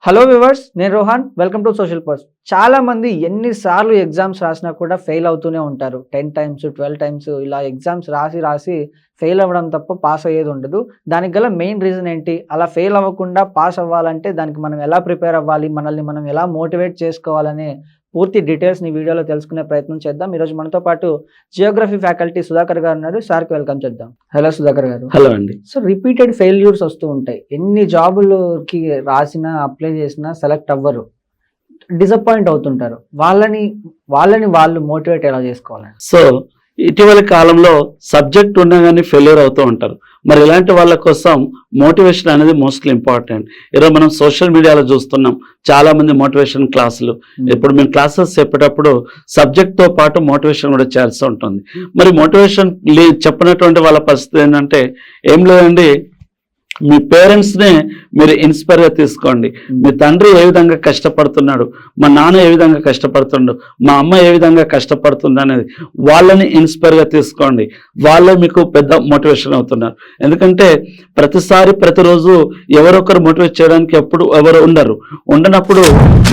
Hello viewers, నేను Rohan. Welcome to social post. చాలా మంది ఎన్నిసార్లు ఎగ్జామ్స్ రాసినా కూడా ఫెయిల్ అవుతూనే ఉంటారు. 10 టైమ్స్ 12 టైమ్స్ ఇలా ఎగ్జామ్స్ రాసి ఫెయిల్ అవ్వడం తప్ప పాస్ అయ్యేది ఉండదు. దానికి గల మెయిన్ రీజన్ ఏంటి? అలా ఫెయిల్ అవ్వకుండా పాస్ అవ్వాలంటే దానికి మనం ఎలా ప్రిపేర్ అవ్వాలి, మనల్ని మనం ఎలా మోటివేట్ చేసుకోవాలనే పూర్తి డీటెయిల్స్ని వీడియోలో తెలుసుకునే ప్రయత్నం చేద్దాం. ఈరోజు మనతో పాటు జియోగ్రఫీ ఫ్యాకల్టీ సుధాకర్ గారు ఉన్నారు. సార్కి వెల్కమ్ చేద్దాం. హలో సుధాకర్ గారు. హలో అండి. సో రిపీటెడ్ ఫెయిల్యూర్స్ వస్తూ ఉంటాయి. ఎన్ని జాబులకి రాసినా అప్లై చేసినా సెలెక్ట్ అవ్వరు, డిసప్పాయింట్ అవుతుంటారు. వాళ్ళని వాళ్ళు మోటివేట్ ఎలా చేసుకోవాలి? సో ఇటీవల కాలంలో సబ్జెక్ట్ ఉన్నా కానీ ఫెయిల్యూర్ అవుతూ ఉంటారు. మరి ఇలాంటి వాళ్ళ కోసం మోటివేషన్ అనేది మోస్ట్లీ ఇంపార్టెంట్. ఈరోజు మనం సోషల్ మీడియాలో చూస్తున్నాం చాలా మంది మోటివేషన్ క్లాసులు. ఇప్పుడు మేము క్లాసెస్ చెప్పేటప్పుడు సబ్జెక్ట్తో పాటు మోటివేషన్ కూడా చేయాల్సి ఉంటుంది. మరి మోటివేషన్ చెప్పినటువంటి వాళ్ళ పరిస్థితి ఏంటంటే ఏం లేదండి, మీ పేరెంట్స్నే మీరు ఇన్స్పైర్గా తీసుకోండి. మీ తండ్రి ఏ విధంగా కష్టపడుతున్నాడు, మా నాన్న ఏ విధంగా కష్టపడుతున్నాడు, మా అమ్మ ఏ విధంగా కష్టపడుతుంది అనేది వాళ్ళని ఇన్స్పైర్గా తీసుకోండి. వాళ్ళే మీకు పెద్ద మోటివేషన్ అవుతున్నారు. ఎందుకంటే ప్రతిరోజు ఎవరొకరు మోటివేట్ చేయడానికి ఎవరు ఉండనప్పుడు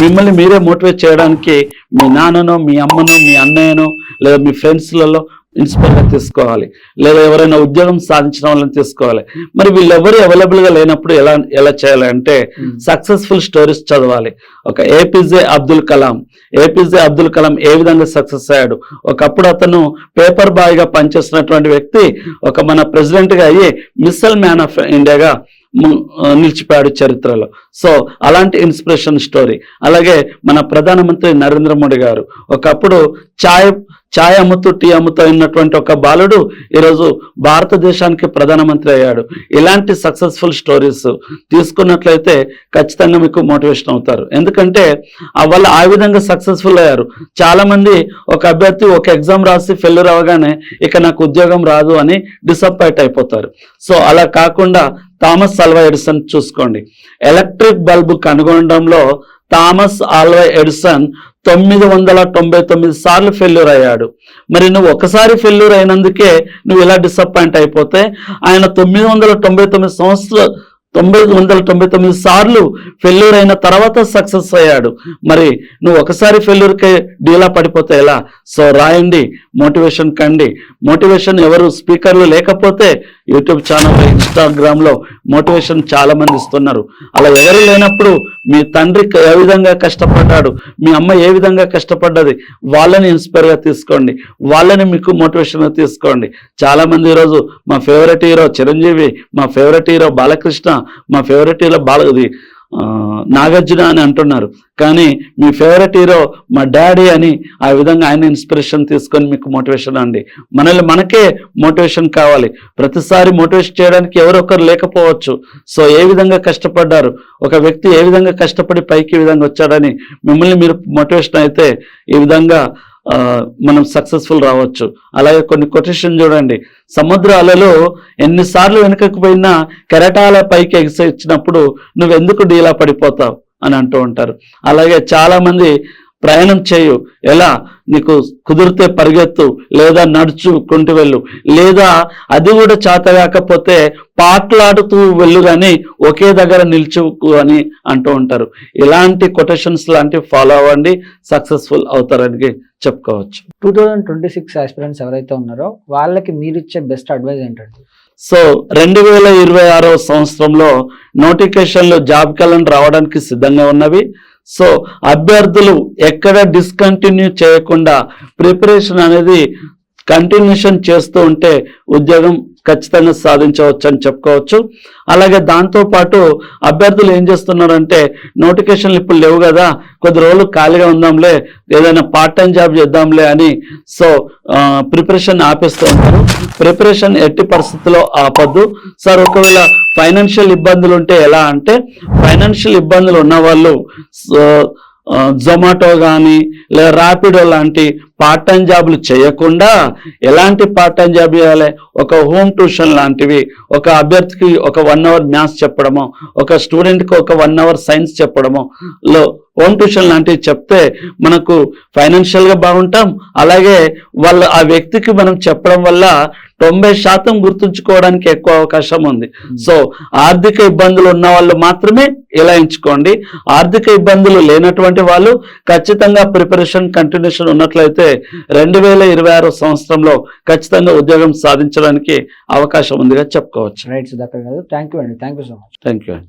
మిమ్మల్ని మీరే మోటివేట్ చేయడానికి మీ నాన్ననో, మీ అమ్మనో, మీ అన్నయ్యనో లేదా మీ ఫ్రెండ్స్లలో ఇన్స్పైర్గా తీసుకోవాలి. లేదా ఎవరైనా ఉద్యోగం సాధించిన వాళ్ళని తీసుకోవాలి. మరి వీళ్ళెవరు అవైలబుల్గా లేనప్పుడు ఎలా చేయాలి అంటే సక్సెస్ఫుల్ స్టోరీస్ చదవాలి. ఒక ఏపీజే అబ్దుల్ కలాం ఏ విధంగా సక్సెస్ అయ్యాడు. ఒకప్పుడు అతను పేపర్ బాయ్గా పనిచేస్తున్నటువంటి వ్యక్తి మన ప్రెసిడెంట్గా అయ్యి మిస్సైల్ మ్యాన్ ఆఫ్ ఇండియాగా నిలిచిపోయాడు చరిత్రలో. సో అలాంటి ఇన్స్పిరేషన్ స్టోరీ. అలాగే మన ప్రధానమంత్రి నరేంద్ర మోడీ గారు ఒకప్పుడు ఛాయ్ అమ్ముతూ టీ అమ్ముతూ ఉన్నటువంటి ఒక బాలుడు ఈరోజు భారతదేశానికి ప్రధానమంత్రి అయ్యాడు. ఇలాంటి సక్సెస్ఫుల్ స్టోరీస్ తీసుకున్నట్లయితే ఖచ్చితంగా మీకు మోటివేషన్ అవుతారు. ఎందుకంటే వాళ్ళు ఆ విధంగా సక్సెస్ఫుల్ అయ్యారు. చాలా మంది ఒక అభ్యర్థి ఒక ఎగ్జామ్ రాసి ఫెయిల్యూర్ అవ్వగానే ఇక నాకు ఉద్యోగం రాదు అని డిసప్పాయింట్ అయిపోతారు. సో అలా కాకుండా థామస్ ఆల్వా ఎడిసన్ చూసుకోండి. ఎలక్ట్రిక్ బల్బు కనుగొనడంలో థామస్ ఆల్వా ఎడిసన్ 999 సార్లు ఫెయిల్యూర్ అయ్యాడు. మరి నువ్వు ఒకసారి ఫెయిల్యూర్ అయినందుకే నువ్వు ఇలా డిసప్పాయింట్ అయిపోతే ఆయన 999 సార్లు ఫెయిల్యూర్ అయిన తర్వాత సక్సెస్ అయ్యాడు. మరి నువ్వు ఒకసారి ఫెయిల్యూర్కే డీలా పడిపోతే ఎలా? సో రాయండి, మోటివేషన్ కండి. మోటివేషన్ ఎవరు స్పీకర్లు లేకపోతే యూట్యూబ్ ఛానల్, ఇన్స్టాగ్రామ్లో మోటివేషన్ చాలా మంది ఇస్తున్నారు. అలా ఎవరు లేనప్పుడు మీ తండ్రి ఏ విధంగా కష్టపడ్డాడు, మీ అమ్మ ఏ విధంగా కష్టపడ్డది, వాళ్ళని ఇన్స్పైర్గా తీసుకోండి. వాళ్ళని మీకు మోటివేషన్గా తీసుకోండి. చాలా మంది ఈరోజు మా ఫేవరెట్ హీరో చిరంజీవి, మా ఫేవరెట్ హీరో బాలకృష్ణ, మా ఫేవరెట్ హీరో నాగార్జున అని అంటున్నారు. కానీ మీ ఫేవరెట్ హీరో మా డాడీ అని ఆ విధంగా ఆయన ఇన్స్పిరేషన్ తీసుకొని మీకు మోటివేషన్ అండి. మనకే మోటివేషన్ కావాలి. ప్రతిసారి మోటివేషన్ చేయడానికి ఎవరొకరు లేకపోవచ్చు. సో ఏ విధంగా కష్టపడ్డారు, ఒక వ్యక్తి ఏ విధంగా కష్టపడి పైకి ఈ విధంగా వచ్చాడని మిమ్మల్ని మీరు మోటివేషన్ అయితే ఈ విధంగా మనం సక్సెస్ఫుల్ రావచ్చు. అలాగే కొన్ని కొటేషన్ చూడండి. సముద్ర అలలో ఎన్నిసార్లు వెనుకకు పోయినా కెరటాల పైకి ఎగిసినప్పుడు నువ్వెందుకు డీలా పడిపోతావు అని అంటూ ఉంటారు. అలాగే చాలా మంది ప్రయాణం చేయు, ఎలా నీకు కుదిరితే పరిగెత్తు, లేదా నడుచుకుంటూ వెళ్ళు, లేదా అది కూడా చేత కాకపోతే పాటలాడుతూ వెళ్ళు, కానీ ఒకే దగ్గర నిల్చుకు అని అంటూ ఉంటారు. ఇలాంటి కొటేషన్స్ లాంటివి ఫాలో అవ్వండి, సక్సెస్ఫుల్ అవుతారని చెప్పుకోవచ్చు. 2026 ఆస్పిరెంట్స్ ఎవరైతే ఉన్నారో వాళ్ళకి మీరిచ్చే బెస్ట్ అడ్వైజ్ ఏంటంటే? సో 2026 సంవత్సరంలో నోటిఫికేషన్లు జాబ్ క్యాలెండర్ రావడానికి సిద్ధంగా ఉన్నవి. సో అభ్యర్థులు ఎక్కడ డిస్కంటిన్యూ చేయకుండా ప్రిపరేషన్ అనేది కంటిన్యూషన్ చేస్తూ ఉంటే ఉద్యోగం ఖచ్చితంగా సాధించవచ్చు అని చెప్పుకోవచ్చు. అలాగే దాంతోపాటు అభ్యర్థులు ఏం చేస్తున్నారంటే నోటిఫికేషన్లు ఇప్పుడు లేవు కదా, కొద్ది రోజులు ఖాళీగా ఉందాంలే, ఏదైనా పార్ట్ టైం జాబ్ చేద్దాంలే అని సో ప్రిపరేషన్ ఆపేస్తూ ఉంటారు. ప్రిపరేషన్ ఎట్టి పరిస్థితుల్లో ఆపద్దు. సార్ ఒకవేళ ఫైనాన్షియల్ ఇబ్బందులు ఉంటే ఎలా అంటే, ఫైనాన్షియల్ ఇబ్బందులు ఉన్న వాళ్ళు జొమాటో కానీ లేదా ర్యాపిడో లాంటి పార్ట్ టైం జాబులు చేయకుండా ఎలాంటి పార్ట్ టైం జాబ్ చేయాలి? ఒక హోమ్ ట్యూషన్ లాంటివి, ఒక అభ్యర్థికి ఒక 1 అవర్ మ్యాథ్స్ చెప్పడమో, ఒక స్టూడెంట్కి ఒక 1 అవర్ సైన్స్ చెప్పడమో హోమ్ ట్యూషన్ లాంటివి చెప్తే మనకు ఫైనాన్షియల్గా బాగుంటాం. అలాగే ఆ వ్యక్తికి మనం చెప్పడం వల్ల 90% గుర్తుంచుకోవడానికి ఎక్కువ అవకాశం ఉంది. సో ఆర్థిక ఇబ్బందులు ఉన్న వాళ్ళు మాత్రమే ఇలా ఎంచుకోండి. ఆర్థిక ఇబ్బందులు లేనటువంటి వాళ్ళు ఖచ్చితంగా ప్రిపరేషన్ కంటిన్యూషన్ ఉన్నట్లయితే 2026 సంవత్సరంలో ఖచ్చితంగా ఉద్యోగం సాధించడానికి అవకాశం ఉందిగా చెప్పుకోవచ్చు. రైట్ సుధాకర్ గారు, థ్యాంక్ యూ అండి, thank you so much. Thank you అండి.